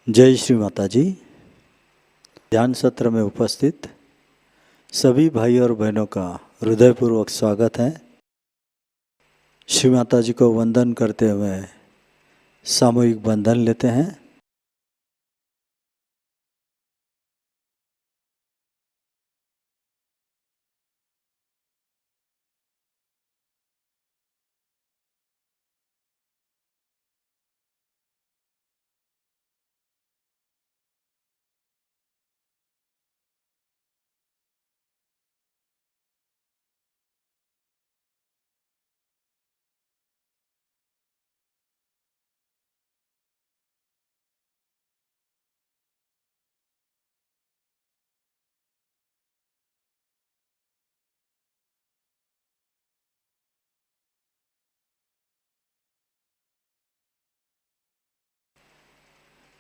जय श्री माता जी। ध्यान सत्र में उपस्थित सभी भाई और बहनों का हृदयपूर्वक स्वागत है। श्री माता जी को वंदन करते हुए सामूहिक बंधन लेते हैं।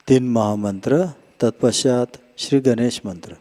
तीन महामंत्र, तत्पश्चात श्री गणेश मंत्र।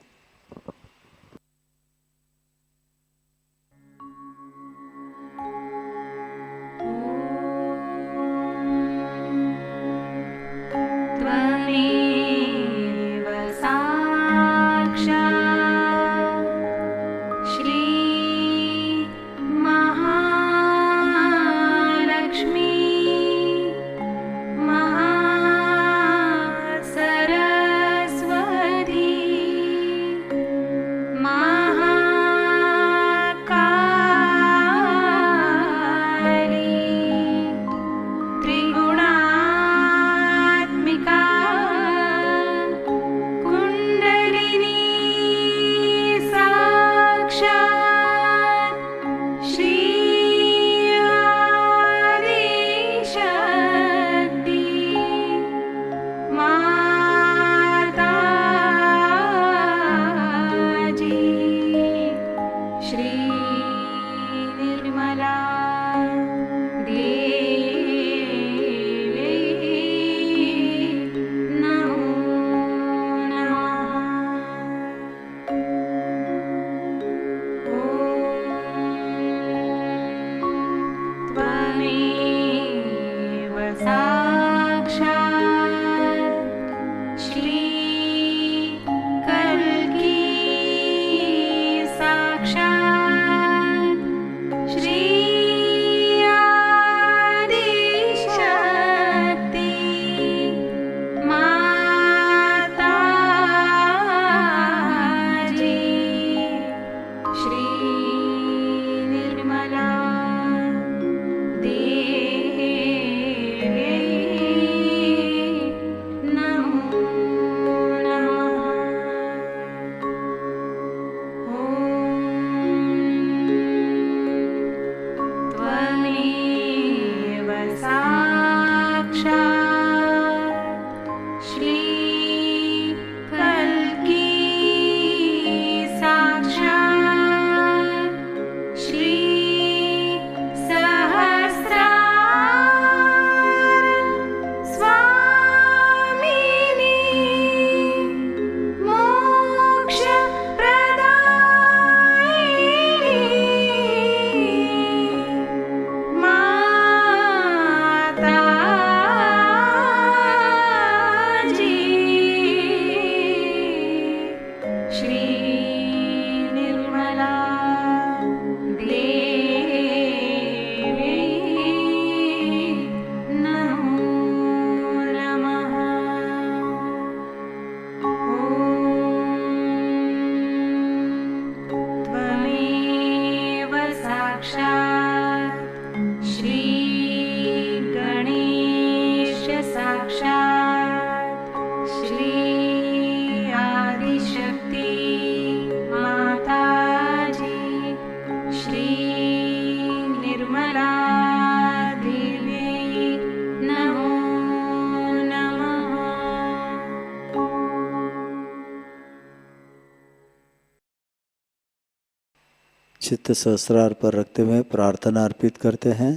चित्त सहस्रार पर रखते हुए प्रार्थना अर्पित करते हैं।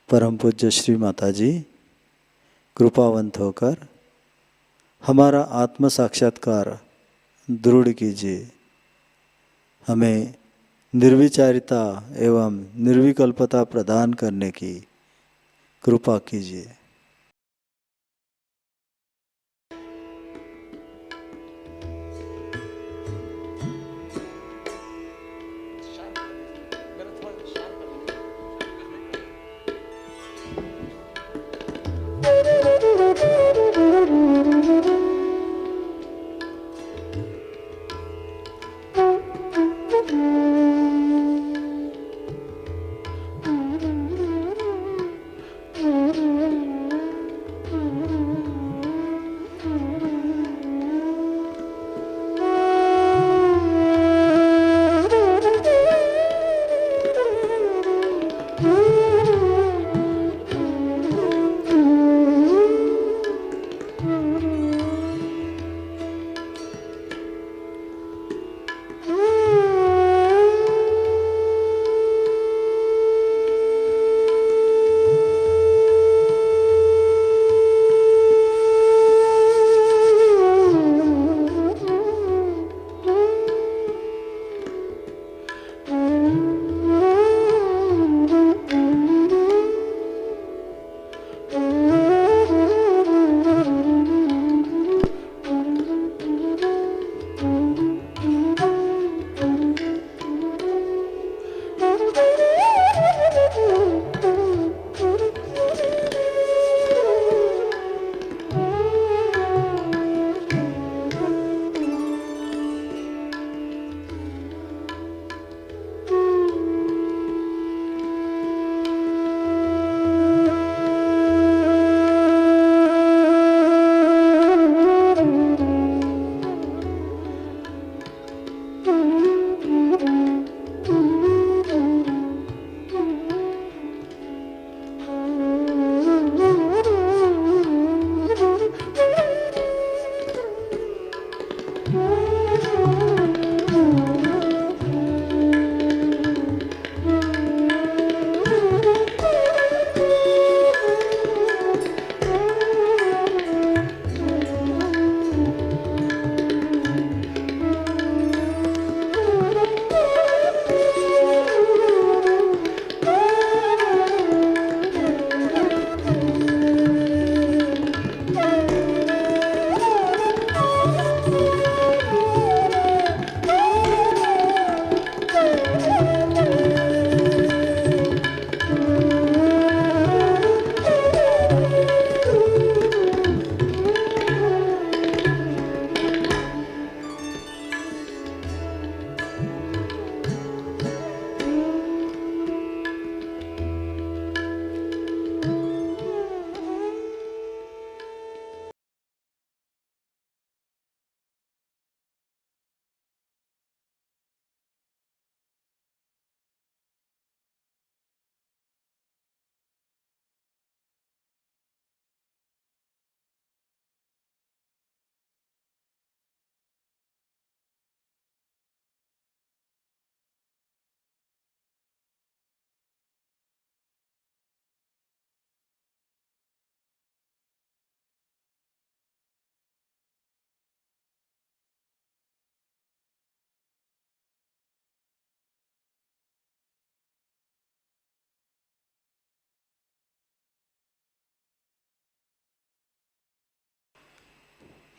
परम पूज्य श्री माता जी कृपावंत होकर हमारा आत्म साक्षात्कार दृढ़ कीजिए, हमें निर्विचारिता एवं निर्विकल्पता प्रदान करने की कृपा कीजिए।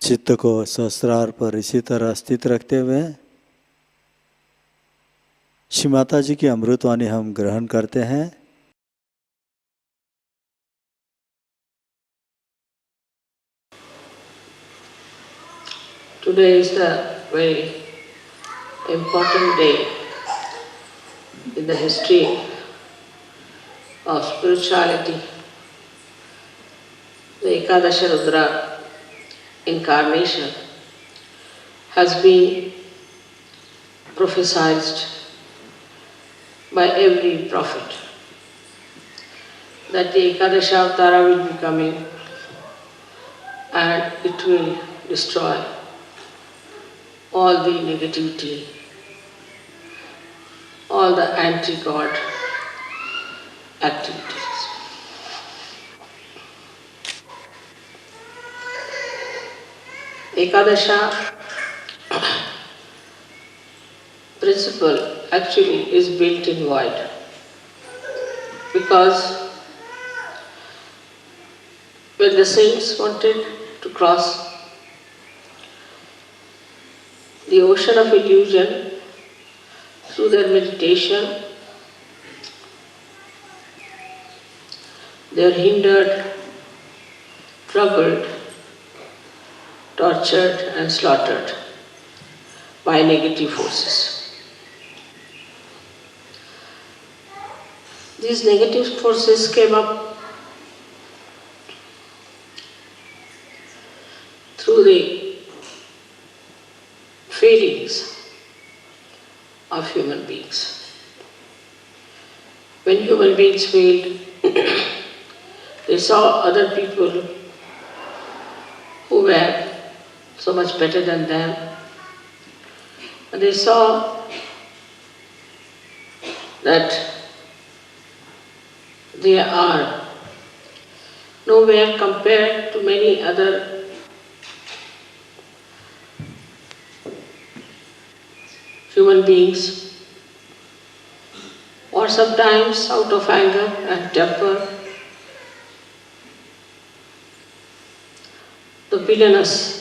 चित्त को सहस्रार पर इसी तरह स्थित रखते हुए श्री माता जी की अमृतवाणी हम ग्रहण करते हैं। Today is a very important day in the history of spirituality. The Ekadasha Rudra incarnation has been prophesied by every prophet that the Ekadasha Avtara will be coming and it will destroy all the negativity, all the anti-God activities. Ekadasha principle actually is built in void, because when the saints wanted to cross the ocean of illusion through their meditation, they are hindered, troubled, tortured and slaughtered by negative forces. These negative forces came up through the feelings of human beings. When human beings failed, they saw other people who were so much better than them, and they saw that they are nowhere compared to many other human beings, or sometimes out of anger and temper, the villainous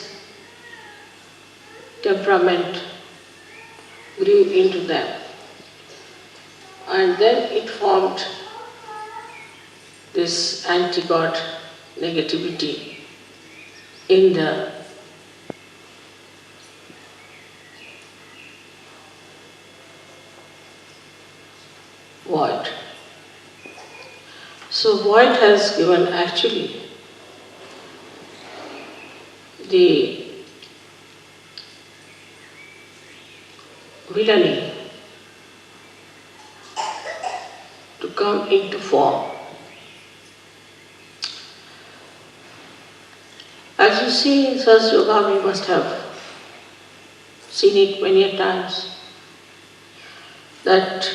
temperament grew into them, and then it formed this anti-God negativity in the void. So void has given actually the villainy to come into form. As you see in Sas Yoga, we must have seen it many a times, that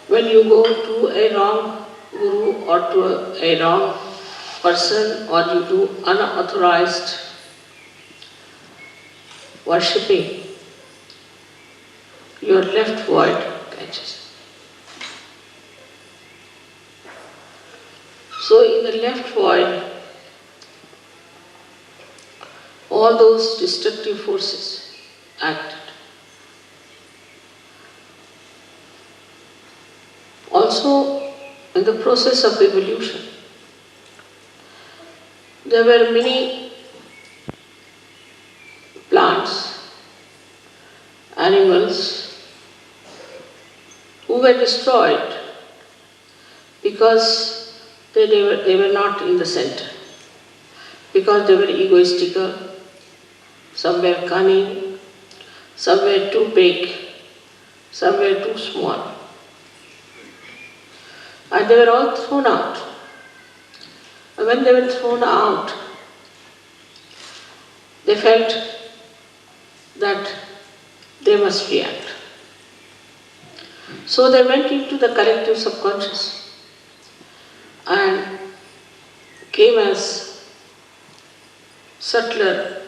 when you go to a wrong guru or to a wrong person, or you do unauthorized worshipping, your left void catches. So in the left void, all those destructive forces acted. Also, in the process of evolution, there were many plants, animals who were destroyed because they were not in the center, because they were egoistical, some were cunning, some were too big, some were too small. And they were all thrown out. And when they were thrown out, they felt that they must react. So they went into the collective subconscious and came as subtler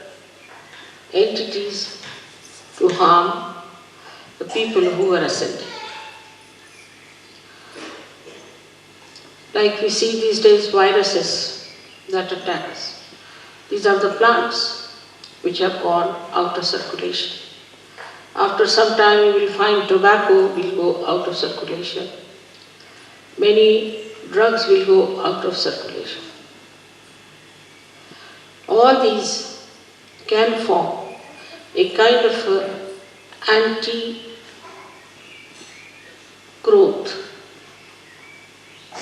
entities to harm the people who were ascending. Like we see these days viruses that attack us. These are the plants which have gone out of circulation. After some time you will find tobacco will go out of circulation. Many drugs will go out of circulation. All these can form a kind of anti-growth,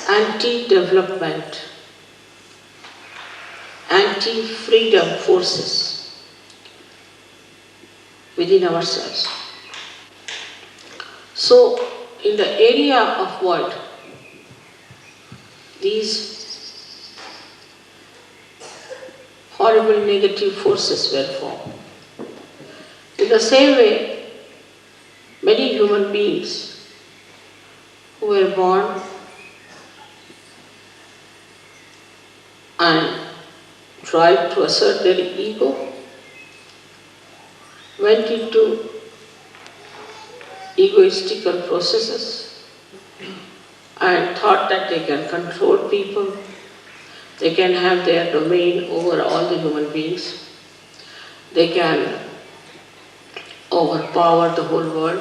anti-development, anti-freedom forces within ourselves. So, in the area of world, these horrible negative forces were formed. In the same way, many human beings who were born and tried to assert their ego went into egoistical processes and thought that they can control people, they can have their domain over all the human beings, they can overpower the whole world.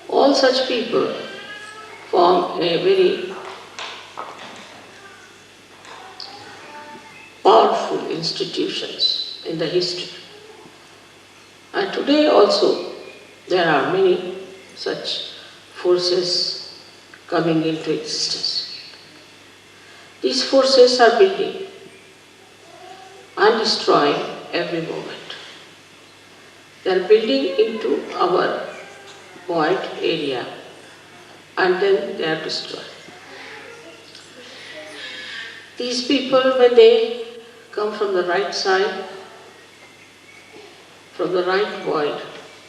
All such people form a very powerful institutions in the history. And today also there are many such forces coming into existence. These forces are building and destroying every moment. They are building into our void area and then they are destroyed. These people, when they come from the right side, from the right void,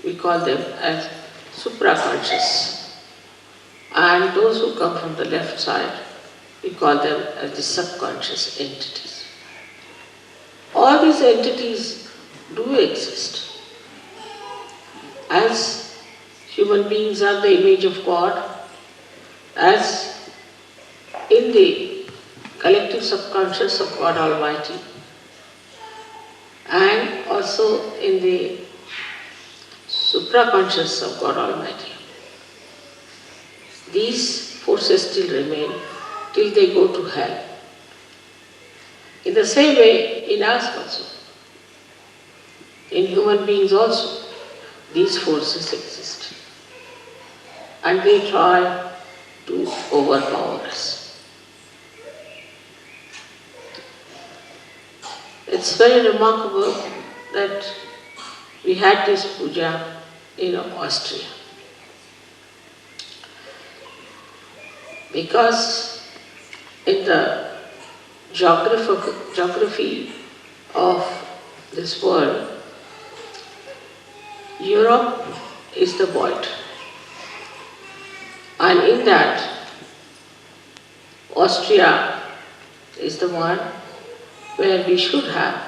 we call them as supraconscious. And those who come from the left side, we call them as the subconscious entities. All these entities do exist. As human beings are the image of God, as in the collective subconscious of God Almighty, and also in the supraconscious of God Almighty. These forces still remain till they go to hell. In the same way, in us also, in human beings also, these forces exist. And they try to overpower us. It's very remarkable that we had this puja in Austria. Because in the geography of this world, Europe is the void. And in that, Austria is the one where we should have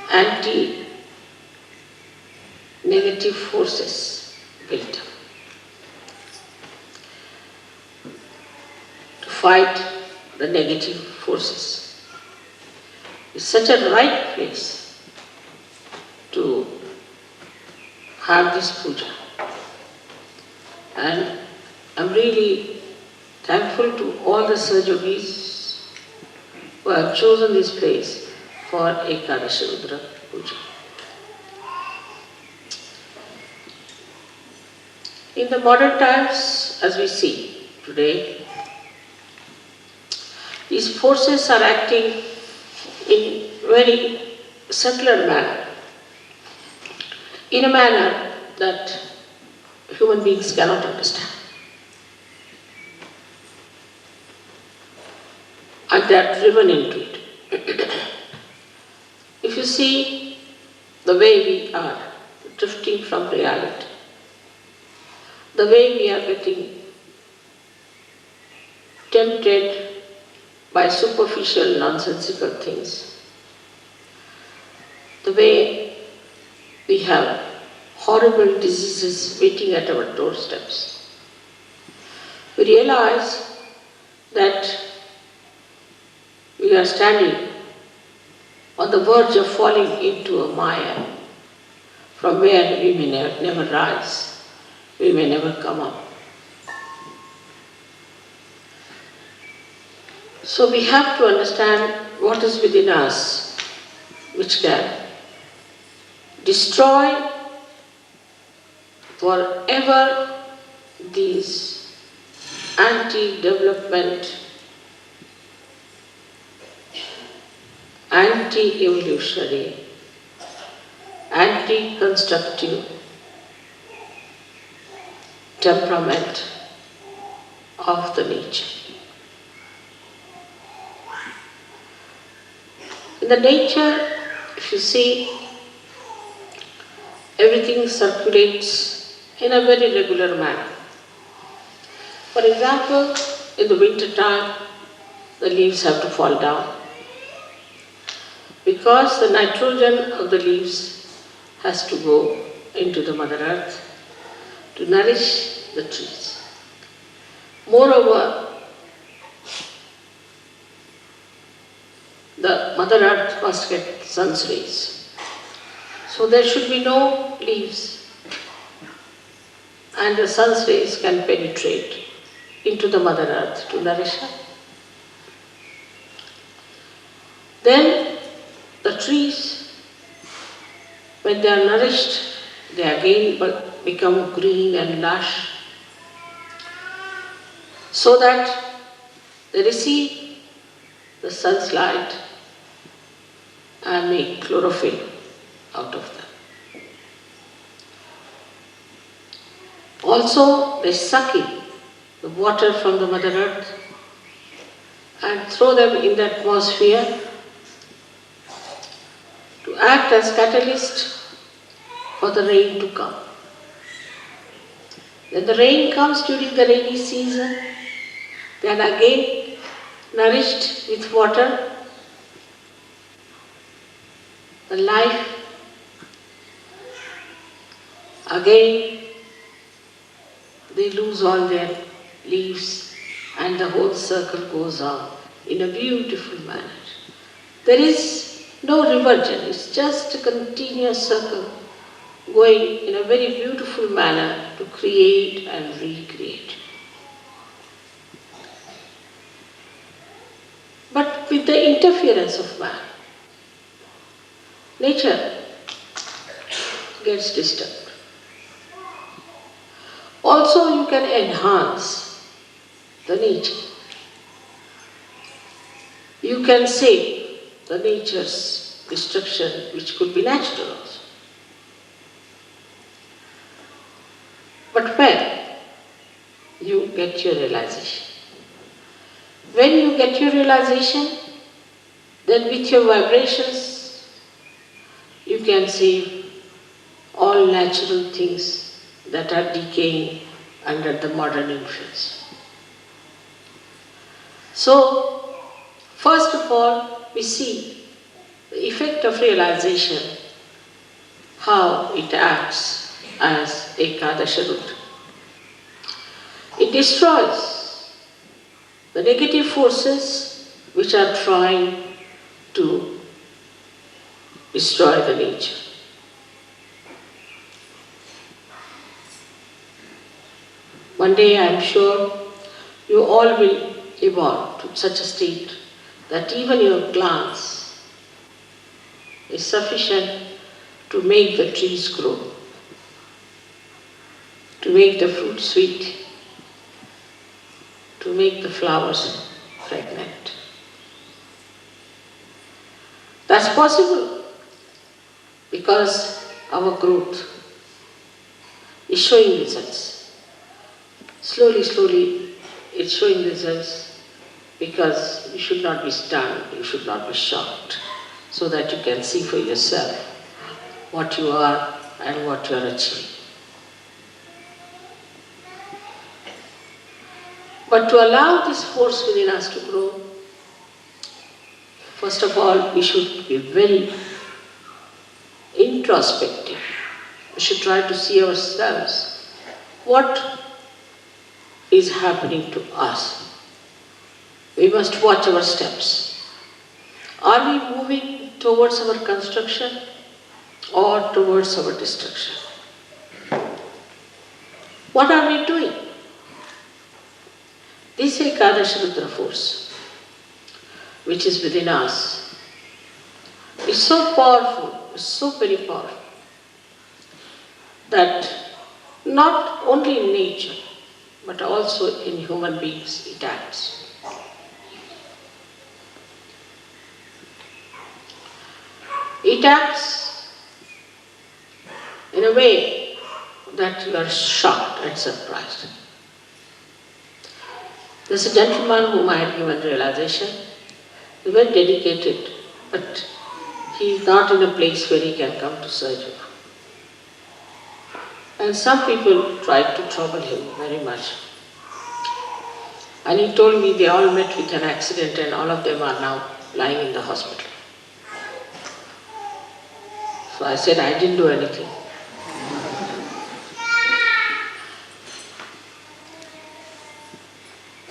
anti-negative forces built up to fight the negative forces. It's such a right place to have this puja. And I'm really thankful to all the Sahajogis who have chosen this place for Ekadashi Rudra Puja. In the modern times, as we see today, these forces are acting in very subtler manner, in a manner that human beings cannot understand. And they are driven into it. If you see the way we are drifting from reality, the way we are getting tempted by superficial, nonsensical things, the way we have horrible diseases waiting at our doorsteps, we realize that we are standing on the verge of falling into a mire from where we may never rise, we may never come up. So we have to understand what is within us which can destroy forever these anti-development, anti-evolutionary, anti-constructive temperament of the nature. In the nature, if you see, everything circulates in a very regular manner. For example, in the winter time, the leaves have to fall down because the nitrogen of the leaves has to go into the Mother Earth to nourish the trees. Moreover, the Mother Earth must get sun's rays. So there should be no leaves, and the sun's rays can penetrate into the Mother Earth to nourish her. Then the trees, when they are nourished, they again become green and lush, so that they receive the sun's light and make chlorophyll out of them. Also, they suck in the water from the Mother Earth and throw them in the atmosphere to act as catalyst for the rain to come. When the rain comes during the rainy season, they are again nourished with water. The life again, they lose all their leaves and the whole circle goes on in a beautiful manner. There is no reversion, it's just a continuous circle going in a very beautiful manner to create and recreate. But with the interference of man, nature gets disturbed. Also, you can enhance the nature. You can save the nature's destruction, which could be natural also. But when you get your realization, when you get your realization, then with your vibrations, you can save all natural things that are decaying under the modern influence. So, first of all, we see the effect of realization, how it acts as Ekadasha root. It destroys the negative forces which are trying to destroy the nature. One day I am sure you all will evolve to such a state that even your glance is sufficient to make the trees grow, to make the fruit sweet, to make the flowers fragrant. That's possible because our growth is showing results. Slowly, slowly, it's showing results because you should not be stunned, you should not be shocked, so that you can see for yourself what you are and what you are achieving. But to allow this force within us to grow, first of all, we should be very introspective. We should try to see ourselves. What is happening to us? We must watch our steps. Are we moving towards our construction or towards our destruction. What are we doing? This Ekadashi Rudra force, which is within us, is so powerful, is so very powerful, that not only in nature, but also in human beings it acts. It acts in a way that you are shocked and surprised. There's a gentleman whom I had given realization. He's very dedicated, but he is not in a place where he can come to surgery. And some people tried to trouble him very much. And he told me they all met with an accident and all of them are now lying in the hospital. So I said, I didn't do anything.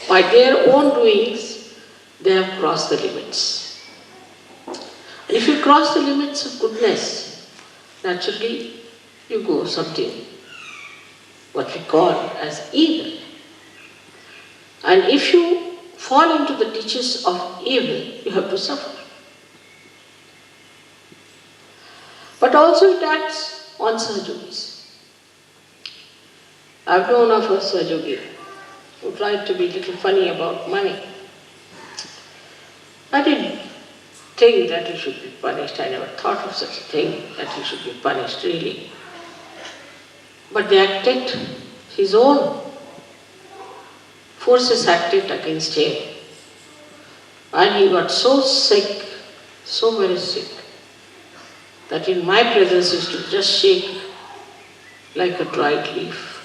By their own doings, they have crossed the limits. And if you cross the limits of goodness, naturally you go something, what we call as evil. And if you fall into the ditches of evil, you have to suffer. But also it acts on Sahajogis. I've known of a Sahajogi who tried to be a little funny about money. I didn't think that he should be punished. I never thought of such a thing, that he should be punished really. But they acted, his own forces acted against him. And he got so sick, so very sick, that in my presence he used to just shake like a dried leaf.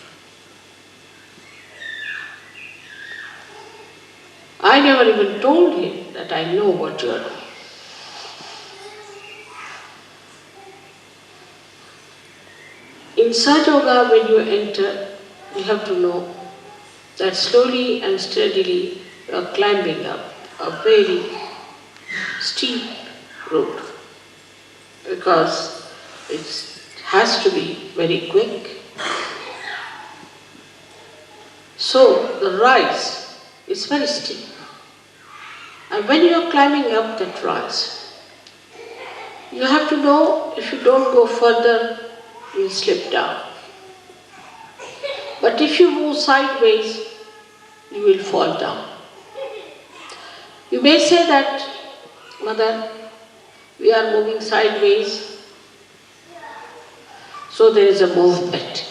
I never even told him that I know what you are doing. In Sahaja Yoga, when you enter, you have to know that slowly and steadily you are climbing up a very steep road, because it has to be very quick. So the rise is very steep. And when you are climbing up that rise, you have to know if you don't go further, you will slip down. But if you move sideways, you will fall down. You may say that, Mother, we are moving sideways, so there is a movement.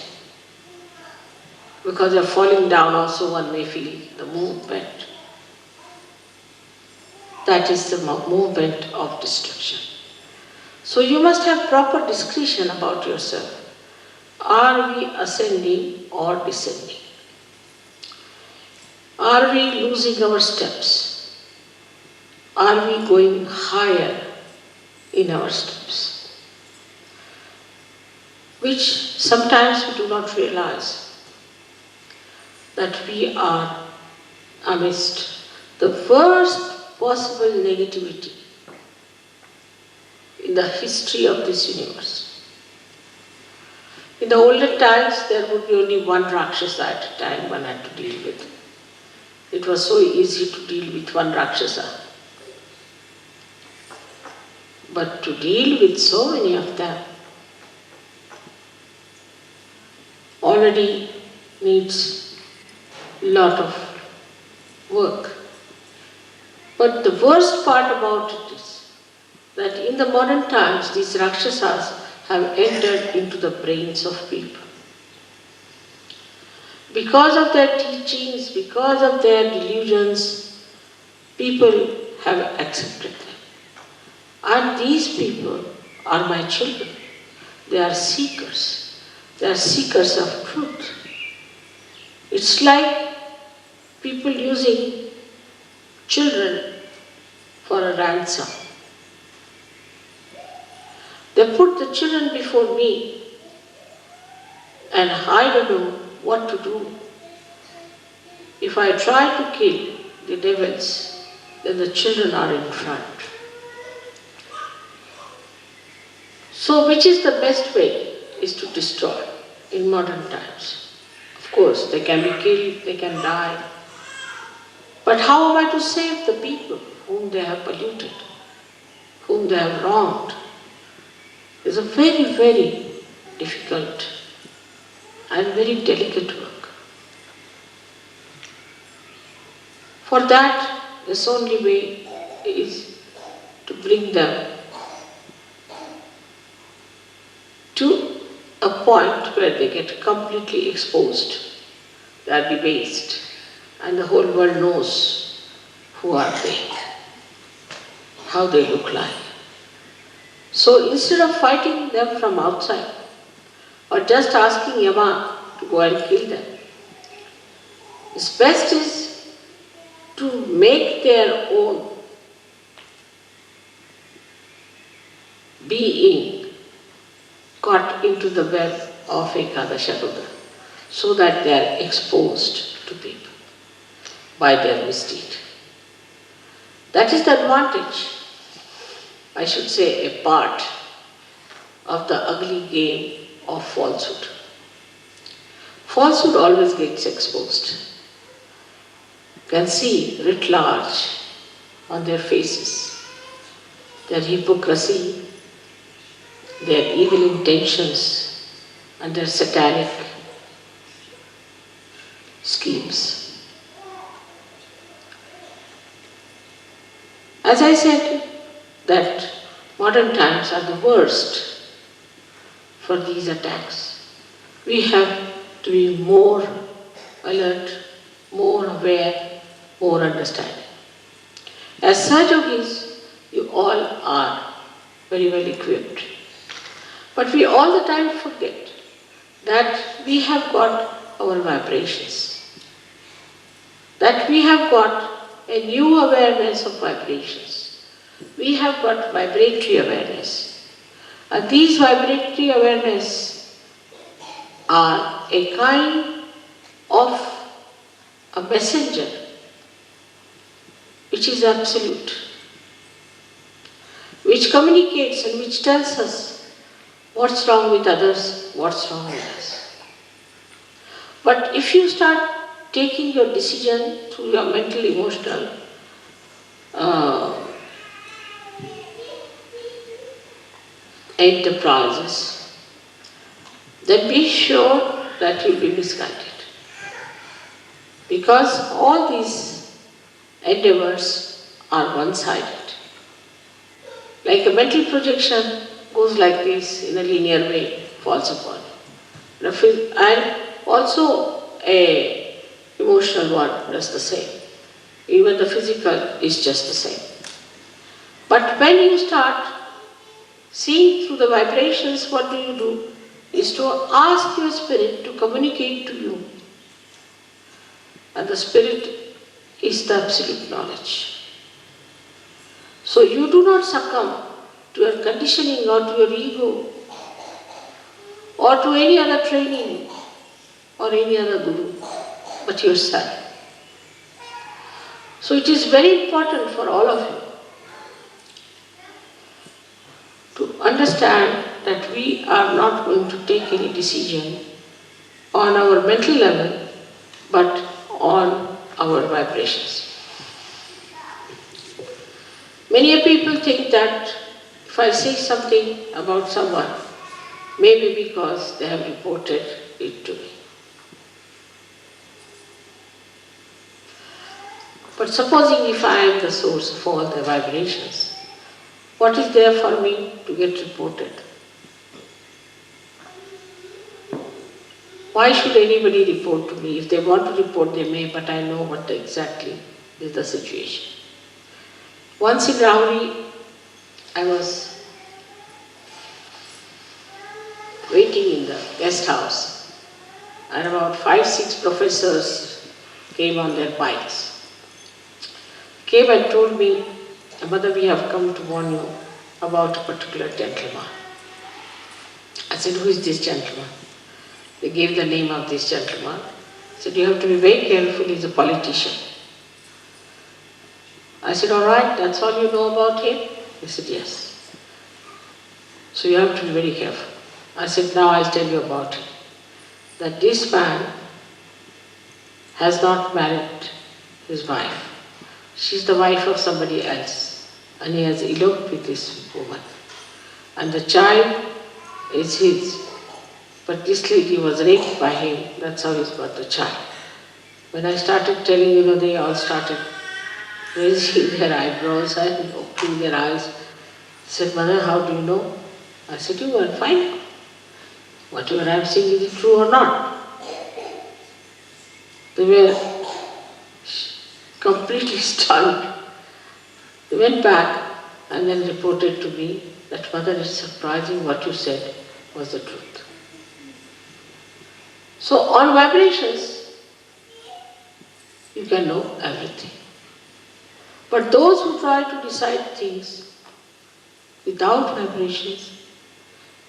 Because you are falling down also, one may feel the movement. That is the movement of destruction. So you must have proper discretion about yourself. Are we ascending or descending? Are we losing our steps? Are we going higher in our steps? Which sometimes we do not realize that we are amidst the worst possible negativity in the history of this universe. In the older times, there would be only one Rakshasa at a time one had to deal with. It was so easy to deal with one Rakshasa. But to deal with so many of them already needs a lot of work. But the worst part about it is that in the modern times, these Rakshasas have entered into the brains of people. Because of their teachings, because of their delusions, people have accepted them. And these people are my children. They are seekers. They are seekers of truth. It's like people using children for a ransom. They put the children before me and I don't know what to do. If I try to kill the devils, then the children are in front. So which is the best way is to destroy in modern times. Of course, they can be killed, they can die. But how am I to save the people whom they have polluted, whom they have wronged? It's a very, very difficult and very delicate work. For that, this only way is to bring them to a point where they get completely exposed, they are debased, and the whole world knows who are they, how they look like. So instead of fighting them from outside, or just asking Yama to go and kill them, its best is to make their own being caught into the web of Ekadasha Rudra, so that they are exposed to people by their misdeed. That is the advantage, I should say, a part of the ugly game of falsehood. Falsehood always gets exposed. You can see writ large on their faces, their hypocrisy, their evil intentions, and their satanic schemes. As I said, that modern times are the worst for these attacks. We have to be more alert, more aware, more understanding. As Sahajogis, you all are very well equipped. But we all the time forget that we have got our vibrations, that we have got a new awareness of vibrations. We have got vibratory awareness. And these vibratory awareness are a kind of a messenger which is absolute, which communicates and which tells us what's wrong with others, what's wrong with us. But if you start taking your decision through your mental, emotional enterprises, then be sure that you'll be misguided. Because all these endeavors are one-sided. Like a mental projection goes like this in a linear way, falls upon. And also a emotional one does the same. Even the physical is just the same. But when you start seeing through the vibrations, what do? Is to ask your spirit to communicate to you. And the spirit is the absolute knowledge. So you do not succumb to your conditioning or to your ego or to any other training or any other guru, but yourself. So it is very important for all of you to understand that we are not going to take any decision on our mental level, but on our vibrations. Many people think that if I say something about someone, maybe because they have reported it to me. But supposing if I am the source of all the vibrations, what is there for me to get reported? Why should anybody report to me? If they want to report, they may, but I know what exactly is the situation. Once in Rauri, I was waiting in the guest house, and about 5-6 professors came on their bikes. Came and told me, "Mother, we have come to warn you about a particular gentleman." I said, "Who is this gentleman?" They gave the name of this gentleman. I said, "You have to be very careful, he's a politician." I said, "All right, that's all you know about him?" He said, "Yes." So you have to be very careful. I said, now I'll tell you about it. That this man has not married his wife. She's the wife of somebody else. And he has eloped with this woman. And the child is his. But this lady was raped by him. That's how he's got the child. When I started telling, they all started raising their eyebrows and opening their eyes. I said, Mother, how do you know? I said, you go and find out. Whatever I'm saying, is it true or not? They were completely stunned. They went back and then reported to me that, Mother, it's surprising what you said was the truth. So on vibrations, you can know everything. But those who try to decide things without vibrations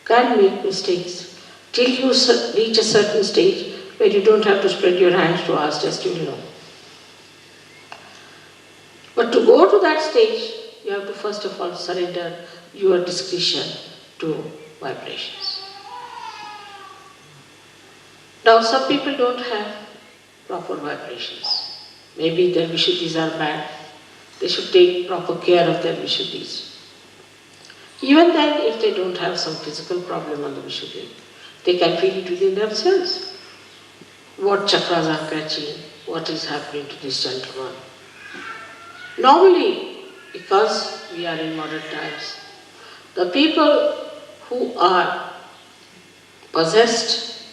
can make mistakes till you reach a certain stage where you don't have to spread your hands to ask, just you will know. But to go to that stage, you have to first of all surrender your discretion to vibrations. Now some people don't have proper vibrations. Maybe their Vishuddhis are bad. They should take proper care of their Vishuddhis. Even then, if they don't have some physical problem on the Vishuddhi, they can feel it within themselves. What chakras are catching, what is happening to this gentleman. Normally, because we are in modern times, the people who are possessed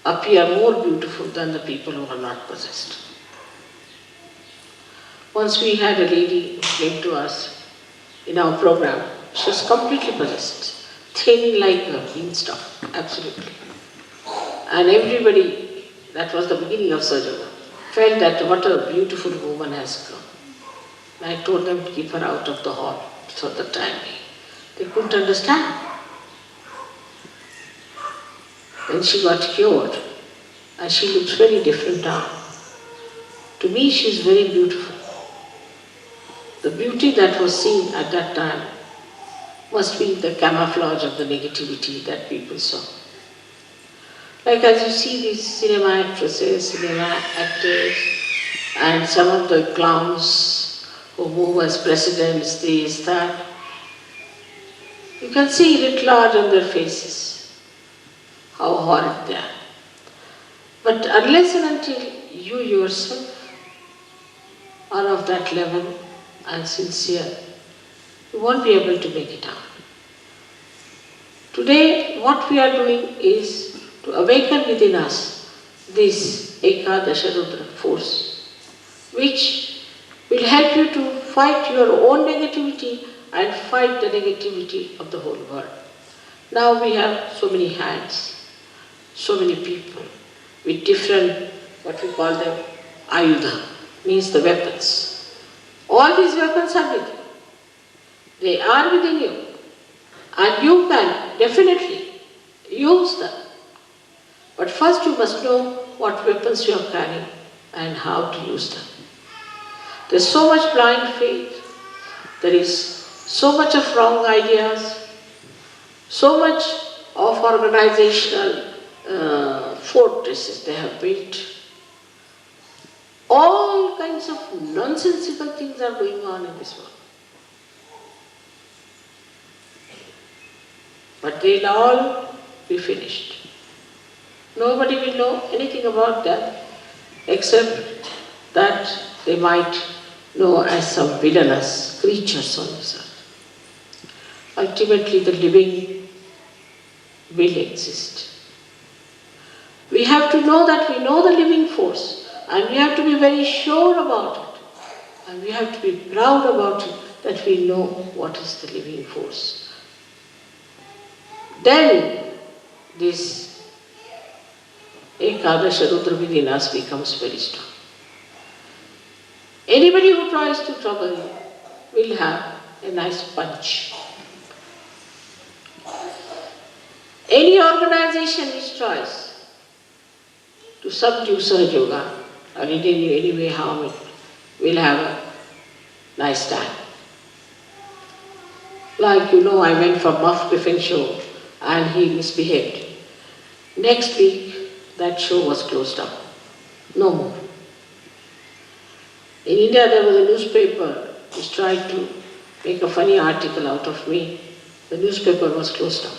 appear more beautiful than the people who are not possessed. Once we had a lady who came to us in our program. She was completely possessed, thin like a beanstalk, absolutely. And everybody, that was the beginning of Sahaja, felt that what a beautiful woman has come. And I told them to keep her out of the hall for the time being. They couldn't understand. Then she got cured, and she looks very different now. To me, she is very beautiful. The beauty that was seen at that time must be the camouflage of the negativity that people saw. Like as you see these cinema actresses, cinema actors, and some of the clowns who move as presidents, this, that, you can see it large on their faces, how horrid they are. But unless and until you yourself are of that level and sincere, you won't be able to make it out. Today, what we are doing is to awaken within us this Ekadasha Rudra force, which will help you to fight your own negativity and fight the negativity of the whole world. Now we have so many hands, so many people with different, what we call them, ayudha, means the weapons. All these weapons are with you. They are within you. And you can definitely use them. But first you must know what weapons you are carrying and how to use them. There is so much blind faith. There is so much of wrong ideas. So much of organizational fortresses they have built. All kinds of nonsensical things are going on in this world. But they'll all be finished. Nobody will know anything about them except that they might know as some villainous creatures on this earth. Ultimately, the living will exist. We have to know that we know the living force, and we have to be very sure about it. And we have to be proud about it, that we know what is the living force. Then this Ekadasha Rudra within us becomes very strong. Anybody who tries to trouble you will have a nice punch. Any organization which tries to subdue Sahaja Yoga or in any way harm it will have a nice time. Like, I went for Buff Griffin show and he misbehaved. Next week, that show was closed up. No more. In India, there was a newspaper which tried to make a funny article out of me. The newspaper was closed down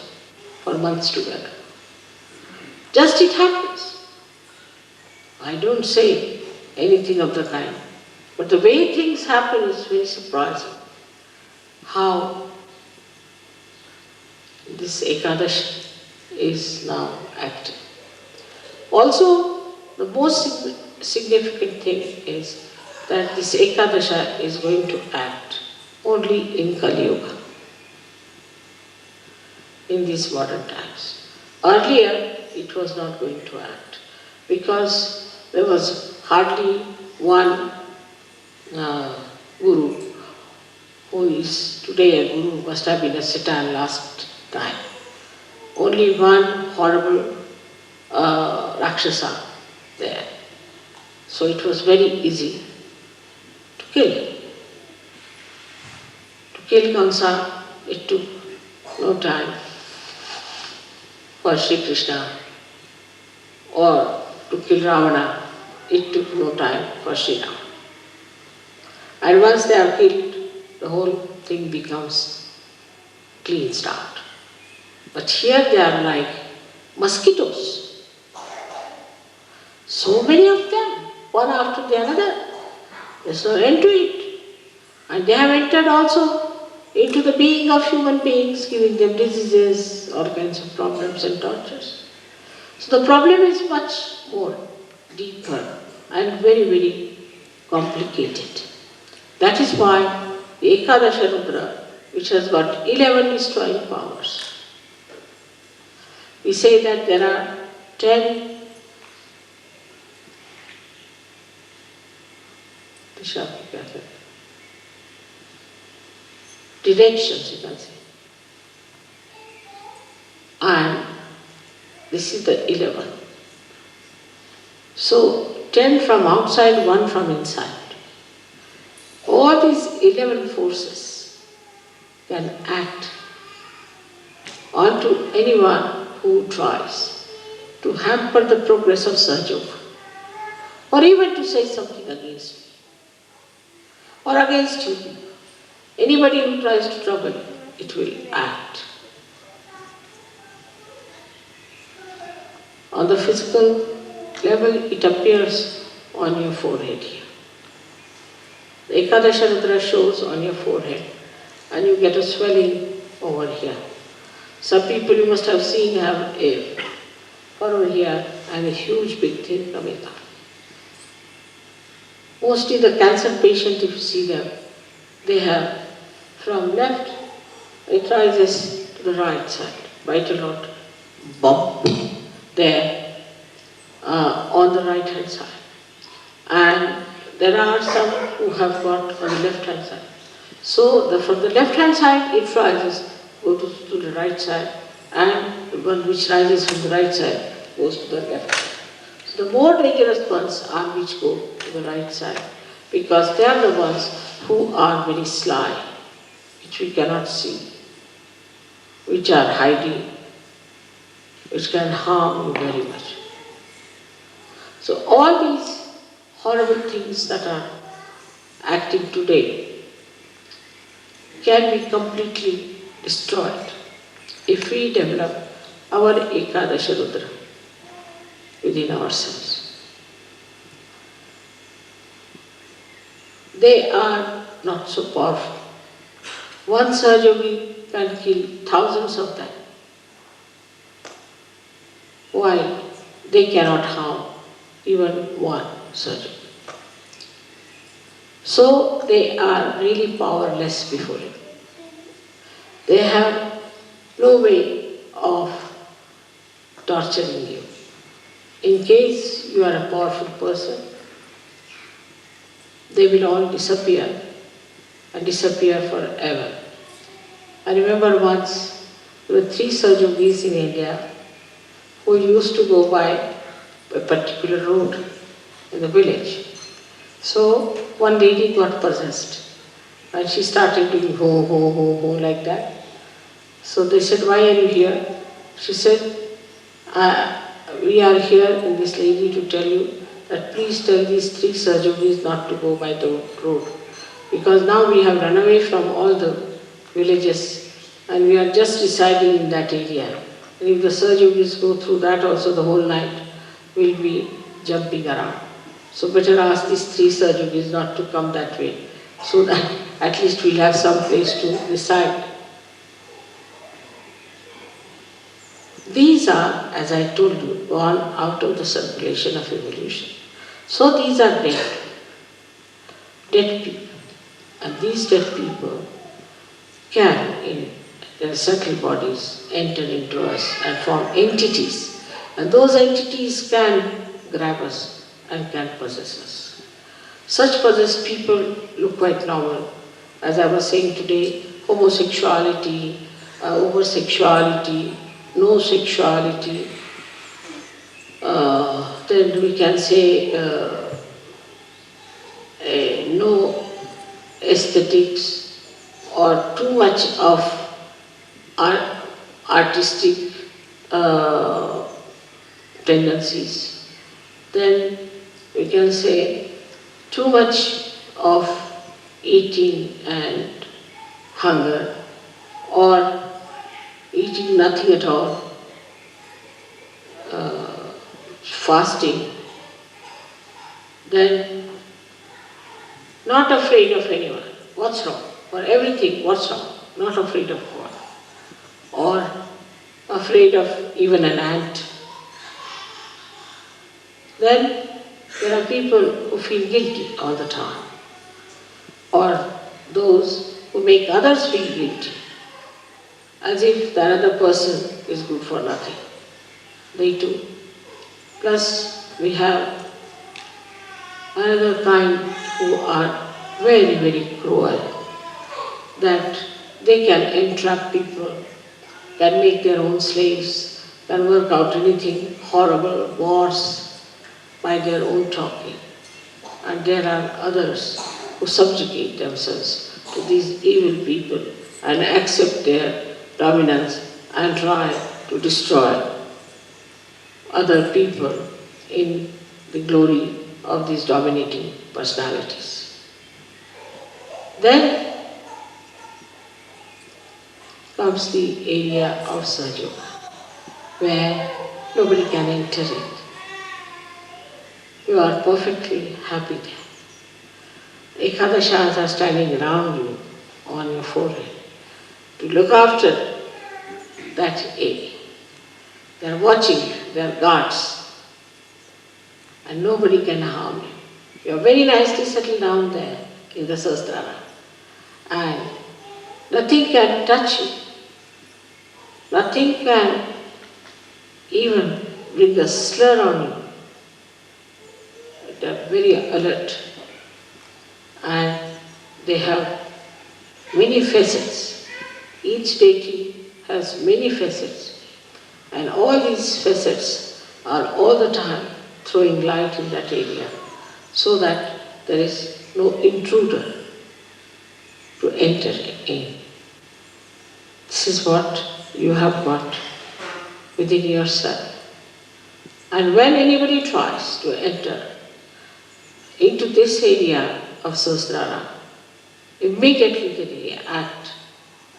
for months together. Just it happens. I don't say anything of the kind. But the way things happen is very surprising. How this Ekadashi is now acting. Also, the most significant thing is that this Ekadasha is going to act only in Kali Yuga, in these modern times. Earlier, it was not going to act because there was hardly one guru who is today a guru, must have been a Satan last time. Only one horrible Rakshasa there. So it was very easy to kill him. To kill Kamsa, it took no time for Sri Krishna, or to kill Ravana, it took no time for Sri Rama. And once they are killed, the whole thing becomes clean start. But here they are like mosquitoes. So many of them, one after the other. There's no end to it. And they have entered also into the being of human beings, giving them diseases, all kinds of problems and tortures. So the problem is much more deeper and very, very complicated. That is why the Ekadasha Rudra, which has got 11 destroying powers, we say that there are 10 directions, you can say. And this is the 11. So 10 from outside, 1 from inside. All these 11 forces can act onto anyone who tries to hamper the progress of Sahaja, or even to say something against me, or against you. Anybody who tries to trouble you, it will act. On the physical level, it appears on your forehead here. The Ekadasha Rudra shows on your forehead, and you get a swelling over here. Some people you must have seen have a furrow here and a huge big thing coming up. Mostly the cancer patient, if you see them, they have from left, it rises to the right side, vital rod bump there on the right hand side. And there are some who have got on the left hand side. So from the left hand side it rises, goes to the right side, and the one which rises from the right side goes to the left side. So the more dangerous ones are which go to the right side, because they are the ones who are very sly, which we cannot see, which are hiding, which can harm you very much. So all these horrible things that are acting today can be completely destroyed if we develop our Ekadasha Rudra within ourselves. They are not so powerful. One surgery can kill thousands of them, while they cannot harm even one surgeon. So they are really powerless before him. They have no way of torturing you. In case you are a powerful person, they will all disappear and disappear forever. I remember once there were 3 Sahaj Yogis in India who used to go by a particular road in the village. So one lady got possessed And she started doing ho, ho, ho, ho like that. So they said, why are you here? She said, we are here in this lady to tell you that please tell these 3 Sahajogis not to go by the road. Because now we have run away from all the villages and we are just residing in that area. And if the Sahajogis go through that also the whole night, we'll be jumping around. So better ask these 3 Sahajogis not to come that way, so that at least we'll have some place to reside. These are, as I told you, born out of the circulation of evolution. So these are dead people. And these dead people can, in their subtle bodies, enter into us and form entities. And those entities can grab us and can possess us. Such possessed people look quite normal. As I was saying today, homosexuality, oversexuality, no sexuality, then we can say no aesthetics or too much of artistic tendencies. Then we can say too much of eating and hunger, or eating nothing at all, fasting, then not afraid of anyone. What's wrong? For everything, what's wrong? Not afraid of God. Or afraid of even an ant. Then there are people who feel guilty all the time. Or those who make others feel guilty, as if the other person is good for nothing. They too. Plus, we have another kind who are very, very cruel, that they can entrap people, can make their own slaves, can work out anything horrible, wars, by their own talking. And there are others who subjugate themselves to these evil people and accept their dominance and try to destroy other people in the glory of these dominating personalities. Then comes the area of Sahaja Yoga, where nobody can enter it. You are perfectly happy there. Ekadashas are standing around you on your forehead to look after that area. They are watching you, they are guards, and nobody can harm you. You are very nicely settled down there in the Sahasrara, and nothing can touch you. Nothing can even bring a slur on you. They are very alert, and they have many facets. Each deity has many facets, and all these facets are all the time throwing light in that area, so that there is no intruder to enter in. This is what you have got within yourself. And when anybody tries to enter into this area of Sahasrara, immediately they act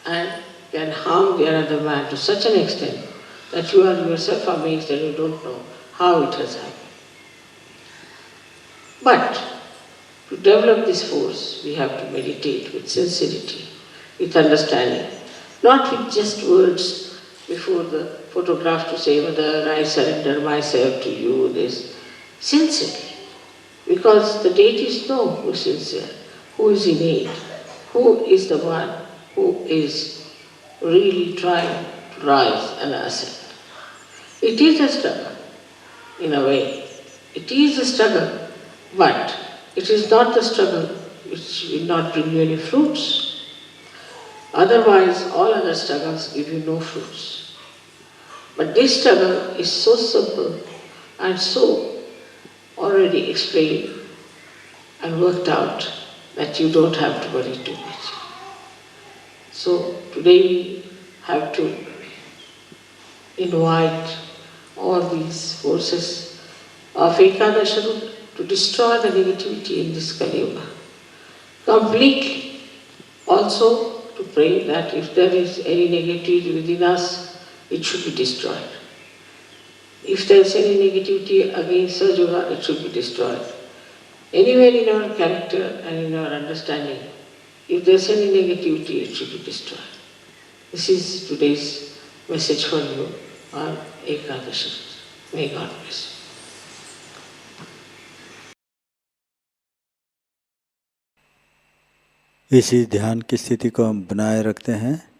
and can harm the other man to such an extent that you are yourself amazed and you don't know how it has happened. But to develop this force, we have to meditate with sincerity, with understanding, not with just words before the photograph to say, Mother, I surrender myself to you, this. Sincerely. Because the deities know who is sincere, who is innate, who is the one who is really trying to rise and ascend. It is a struggle, in a way. It is a struggle, but it is not the struggle which will not bring you any fruits. Otherwise, all other struggles give you no fruits. But this struggle is so simple and so already explained and worked out that you don't have to worry too much. So today we have to invite all these forces of Ekadasha to destroy the negativity in this Kali Yuga completely. Also to pray that if there is any negativity within us, it should be destroyed. If there is any negativity against Sajoga, it should be destroyed. Anywhere in our character and in our understanding, if there is any negativity, it should be destroyed. This is today's message for you on Ekadashi. May God bless you. इसी ध्यान की स्थिति को हम बनाए रखते हैं।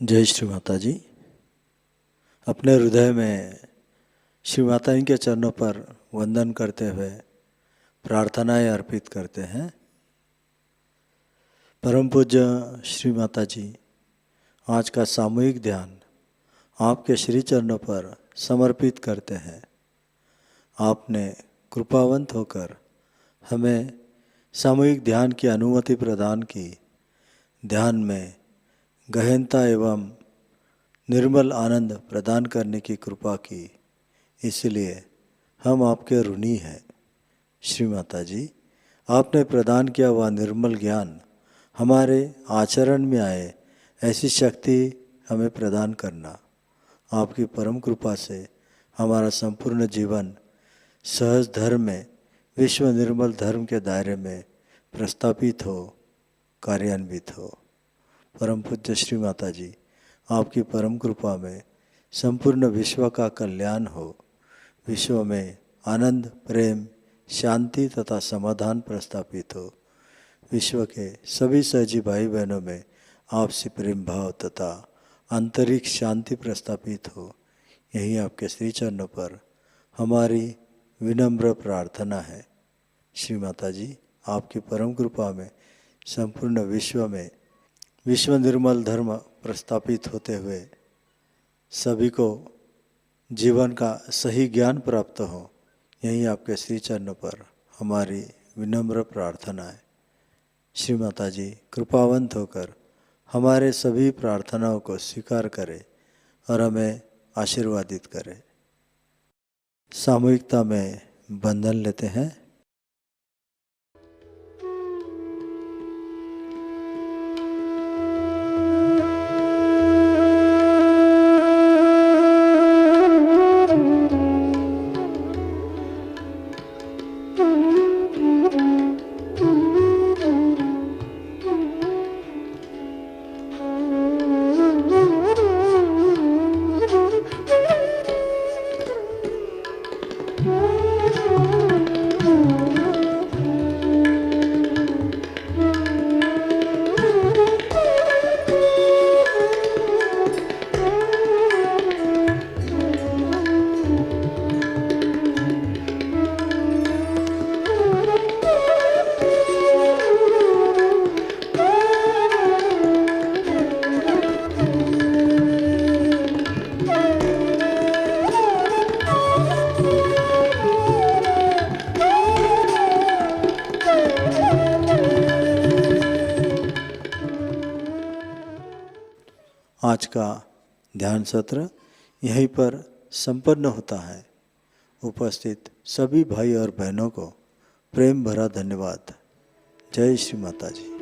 जय श्री माता जी। अपने हृदय में श्री माता जी के चरणों पर वंदन करते हुए प्रार्थनाएं अर्पित करते हैं। परम पूज्य श्री माता जी, आज का सामूहिक ध्यान आपके श्री चरणों पर समर्पित करते हैं। आपने कृपावंत होकर हमें सामूहिक ध्यान की अनुमति प्रदान की, ध्यान में गहनता एवं निर्मल आनंद प्रदान करने की कृपा की, इसलिए हम आपके ऋणी हैं। श्री माता जी, आपने प्रदान किया वह निर्मल ज्ञान हमारे आचरण में आए, ऐसी शक्ति हमें प्रदान करना। आपकी परम कृपा से हमारा संपूर्ण जीवन सहज धर्म में, विश्व निर्मल धर्म के दायरे में प्रस्थापित हो, कार्यान्वित हो। परम पूज्य श्री माता जी, आपकी परम कृपा में संपूर्ण विश्व का कल्याण हो, विश्व में आनंद, प्रेम, शांति तथा समाधान प्रस्थापित हो, विश्व के सभी सहजी भाई बहनों में आपसी प्रेम भाव तथा आंतरिक शांति प्रस्थापित हो। यही आपके श्री चरणों पर हमारी विनम्र प्रार्थना है। श्री माता जी, आपकी परम कृपा में संपूर्ण विश्व में विश्व निर्मल धर्म प्रस्थापित होते हुए सभी को जीवन का सही ज्ञान प्राप्त हो, यही आपके श्री चरणों पर हमारी विनम्र प्रार्थना है। श्री माता जी, कृपावंत होकर हमारे सभी प्रार्थनाओं को स्वीकार करें और हमें आशीर्वादित करें। सामूहिकता में बंधन लेते हैं। आज का ध्यान सत्र यहीं पर संपन्न होता है। उपस्थित सभी भाई और बहनों को प्रेम भरा धन्यवाद। जय श्री माता जी।